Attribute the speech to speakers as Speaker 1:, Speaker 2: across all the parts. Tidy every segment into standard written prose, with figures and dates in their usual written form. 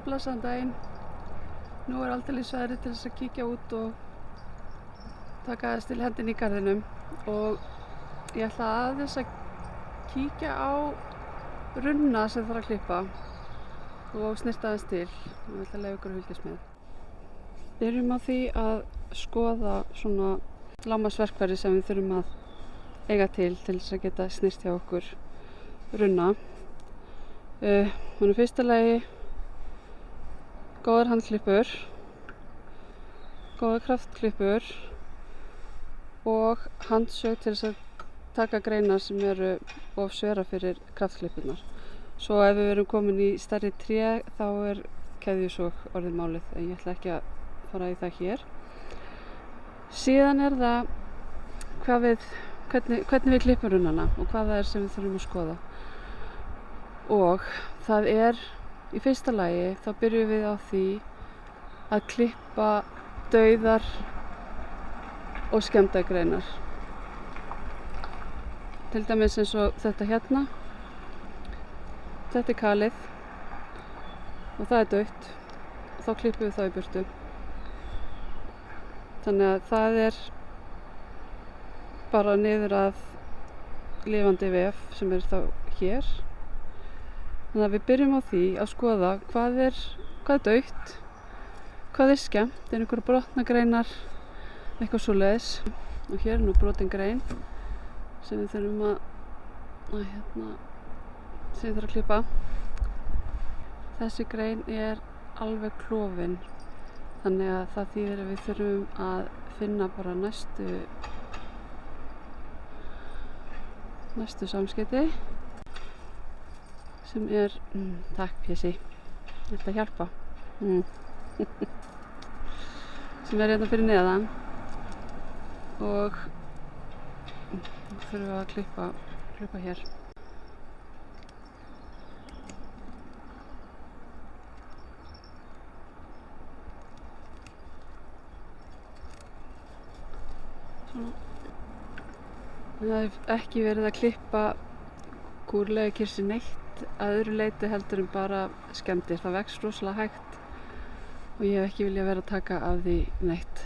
Speaker 1: Sólblassaðan daginn. Nú aldeilis veðri til þess að kíkja út og taka aðeins til hendinni í garðinum. Og ég ætla aðeins að kíkja á runna sem þarf að klippa og snyrta aðeins til. Og ég ætla að leyfa ykkur að fylgjast með. Byrjum á því að skoða svona lágmarksverkfæri sem við þurfum að eiga til þess að geta snyrst hjá okkur runna. Fyrsta lagi góðar handklippur, góðar kraftklippur og handsög til þess að taka greinar sem eru of svera fyrir kraftklippurnar. Svo ef við erum komin í stærri tré þá keðjusog orðið málið, en ég ætla ekki að fara í það hér. Síðan það hvernig við klippum runnana og hvað það sem við þurfum að skoða. Og það í fyrsta lagi þá byrjum við á því að klippa dauðar og skemmdar greinar. Til dæmis eins og þetta hérna. Þetta kalið og það dautt og þá klippum við það í burtu. Þannig að það bara niður að lifandi vef sem þá hér. Þannig að við byrjum á því að skoða hvað dautt, hvað skemmt, einhverjar brotna greinar, eitthvað svoleiðis. Og hér nú brotin grein sem við þurfum að klippa. Þessi grein alveg klofin, þannig að það þýðir að við þurfum að finna bara næstu samskeyti. Sem takk Pési, þetta hjálpa. Sem hérna fyrir neðan og þurfum við að klippa hér. Svona. Það ekki verið að klippa kúrlega kirsi neitt að öðru leyti heldur en bara skemmdir. Það vex rosalega hægt og ég hef ekki viljað vera að taka af því neitt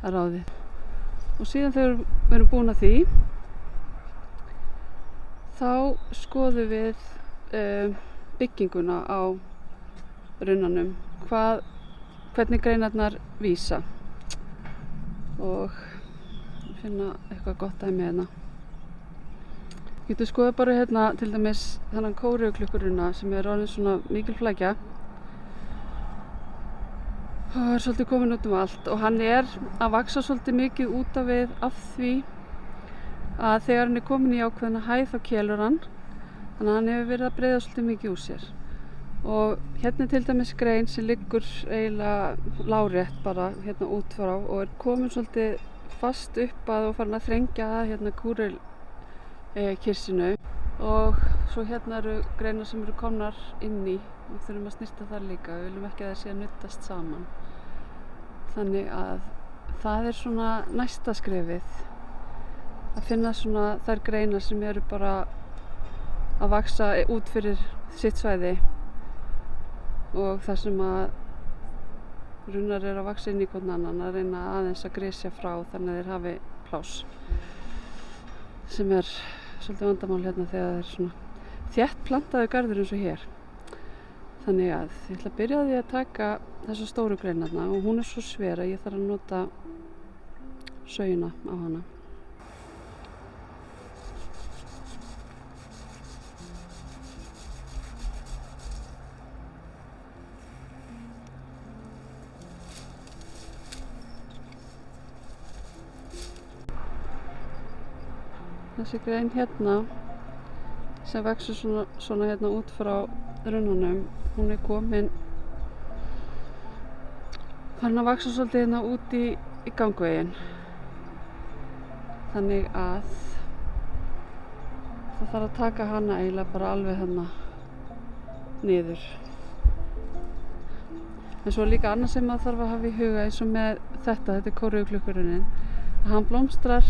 Speaker 1: að ráði. Og síðan þegar við erum búin að því þá skoðum við bygginguna á runnanum, hvernig greinarnar vísa og finna eitthvað gott dæmi hérna. Getur skoðað bara hérna til dæmis þennan kóreuklukkuruna sem orðin svona mikil flækja og svolítið komin út allt og hann að vaxa svolítið mikið út af við af því að þegar hann komin í ákveðna hæð þá kelur hann, þannig að hann hefur verið að breiða svolítið mikið úr sér. Og hérna til dæmis grein sem liggur eiginlega lárétt bara hérna út frá og komin svolítið fast upp að og farin að þrengja að hérna kirsinu og svo hérna greinar sem komnar inn í og þurfum að snyrta þar líka. Við viljum ekki að það sé að nuddast saman. Þannig að það svona næsta skrefið að finna svona þær greinar sem bara að vaxa út fyrir sitt svæði og þar sem að runnar að vaxa inn í hvern annan að reyna aðeins að grisja frá þannig að þeir hafi pláss, sem svolítið vandamál hérna þegar það svona þétt plantaður garður eins og hér. Þannig að ég ætla að byrja á því að taka þessa stóru greinarna og hún svo sver að ég þarf að nota saugina á hana. Þessi grein hérna sem vexur svona hérna út frá runnunum, hún komin farin að vaxa svolítið hérna út í gangveginn. Þannig að það þarf að taka hana eiginlega bara alveg hérna niður. En svo líka annað sem maður þarf að hafa í huga eins og með þetta kóreuklukkurinn, að hann blómstrar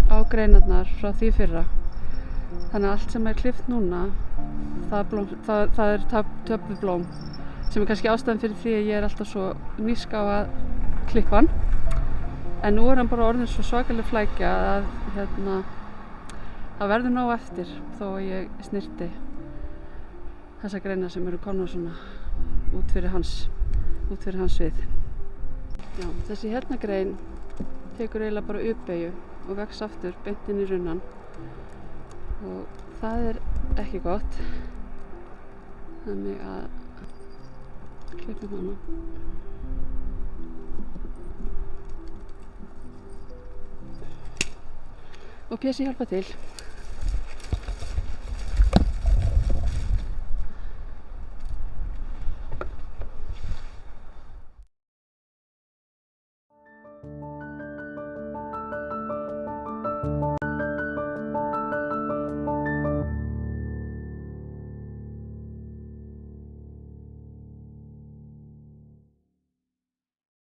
Speaker 1: á greinarnar frá því fyrra. Þannig að allt sem klippt núna, það töflublóm. sem er kannski ástæðan fyrir því að ég er alltaf svo nísk á að klippa hann. En nú er hann bara orðinn svo svakaleg flækja að það verður nóg eftir þó að ég snyrti þessa greinar sem eru komnar svona út fyrir hans svið. Já, þessi hérna grein tekur eiginlega bara uppbeygju og vex aftur beint inn í runnan og það er ekki gott. Þannig að klippum hana. Og Pési hjálpa til.